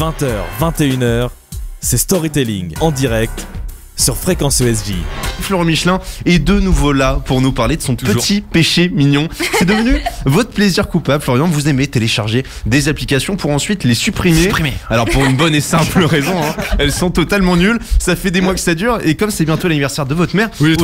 20h, 21h, c'est Storytelling en direct sur Fréquence ESJ. Florent Michelin est de nouveau là pour nous parler de son petit péché mignon. C'est devenu votre plaisir coupable, Florian. Vous aimez télécharger des applications pour ensuite les supprimer. Alors pour une bonne et simple raison, elles sont totalement nulles. Ça fait des mois que ça dure et comme c'est bientôt l'anniversaire de votre mère, oui,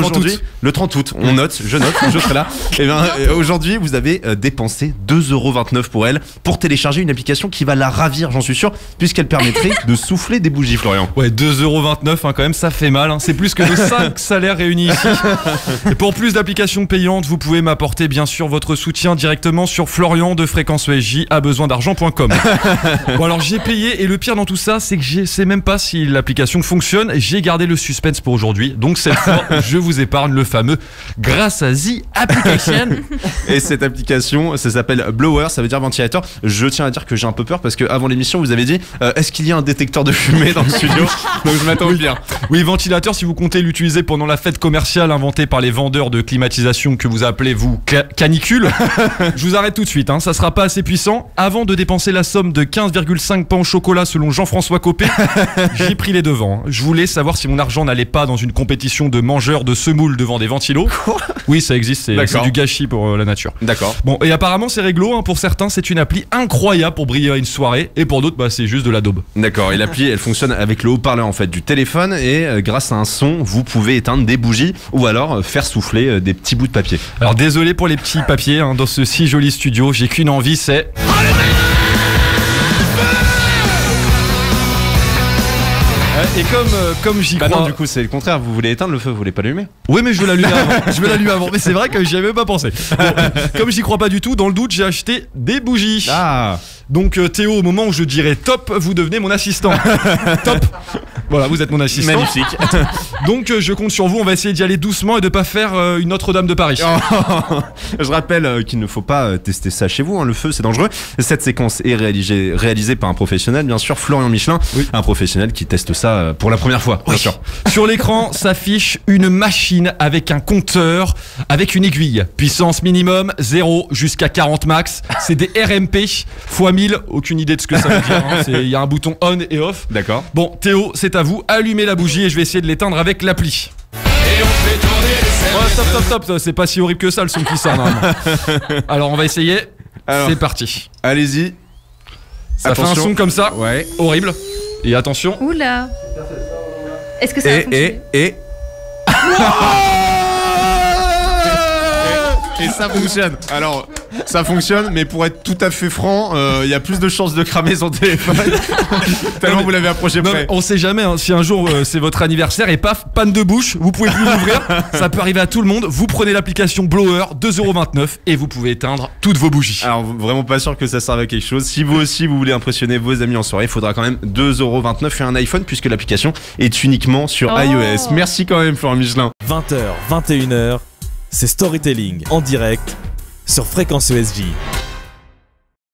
le 30 août, on note, je serai là. Et bien aujourd'hui, vous avez dépensé 2,29€ pour elle pour télécharger une application qui va la ravir, j'en suis sûr, puisqu'elle permettrait de souffler des bougies, Florian. Ouais, 2,29€ quand même, ça fait mal. C'est plus que nos 5 salaires réunis ici. Et pour plus d'applications payantes, vous pouvez m'apporter bien sûr votre soutien directement sur Florian de Fréquence ESJ à besoindargent.com. Bon alors j'ai payé et le pire dans tout ça, c'est que je sais même pas si l'application fonctionne. J'ai gardé le suspense pour aujourd'hui. Donc cette fois, je vous épargne le fameux grâce à The Application. Et cette application, ça s'appelle Blower, ça veut dire ventilateur. Je tiens à dire que j'ai un peu peur parce qu'avant l'émission, vous avez dit est-ce qu'il y a un détecteur de fumée dans le studio? Donc je m'attends bien. Oui, ventilateur si vous comptez l'utiliser pendant la fête commerciale inventée par les vendeurs de climatisation que vous appelez vous canicule. Je vous arrête tout de suite, ça sera pas assez puissant. Avant de dépenser la somme de 15,5 pains au chocolat selon Jean-François Copé, j'ai pris les devants. Je voulais savoir si mon argent n'allait pas dans une compétition de mangeurs de semoule devant des ventilos. Oui, ça existe, c'est du gâchis pour la nature. D'accord. Bon, et apparemment c'est réglo, pour certains c'est une appli incroyable pour briller à une soirée et pour d'autres c'est juste de la daube. D'accord, et l'appli elle fonctionne avec le haut-parleur en fait du téléphone et grâce à un son, vous pouvez éteindre des bougies ou alors faire souffler des petits bouts de papier. Alors désolé pour les petits papiers dans ce si joli studio, j'ai qu'une envie, c'est... Et comme j'y crois... non, du coup c'est le contraire, vous voulez éteindre le feu, vous voulez pas l'allumer? Oui, mais je veux l'allumer avant. Mais c'est vrai que j'y avais pas pensé. Bon, comme j'y crois pas du tout, dans le doute j'ai acheté des bougies. Donc Théo, au moment où je dirais top, vous devenez mon assistant. Top. Voilà, vous êtes mon assistant. Magnifique. Donc je compte sur vous, on va essayer d'y aller doucement et de pas faire une Notre-Dame de Paris. Je rappelle qu'il ne faut pas tester ça chez vous, le feu c'est dangereux. Cette séquence est réalisée par un professionnel, bien sûr, Florian Michelin, un professionnel qui teste ça pour la première fois, bien sûr. Sur l'écran s'affiche une machine avec un compteur, avec une aiguille. Puissance minimum, 0 jusqu'à 40 max. C'est des RMP x 1000, aucune idée de ce que ça veut dire. Il y a un bouton on et off. D'accord. Bon, Théo, c'est à vous. Allumez la bougie et je vais essayer de l'éteindre avec l'appli. Et on fait tourner les Stop. C'est pas si horrible que ça le son qui sort normalement. Alors on va essayer. C'est parti. Allez-y. Ça fait un son comme ça. Ouais. Horrible. Et attention. Oula. Est-ce que ça va fonctionner ? Et ça fonctionne. Alors, ça fonctionne, mais pour être tout à fait franc, il y a plus de chances de cramer son téléphone. Tellement vous l'avez approché près. On sait jamais, si un jour c'est votre anniversaire et paf, panne de bouche, vous pouvez plus l'ouvrir. Ça peut arriver à tout le monde. Vous prenez l'application Blower, 2,29€ et vous pouvez éteindre toutes vos bougies. Alors, vraiment pas sûr que ça serve à quelque chose. Si vous aussi vous voulez impressionner vos amis en soirée, il faudra quand même 2,29€ et un iPhone puisque l'application est uniquement sur iOS. Merci quand même, Florent Michelin. 20h, 21h, c'est Storytelling en direct sur Fréquence ESJ.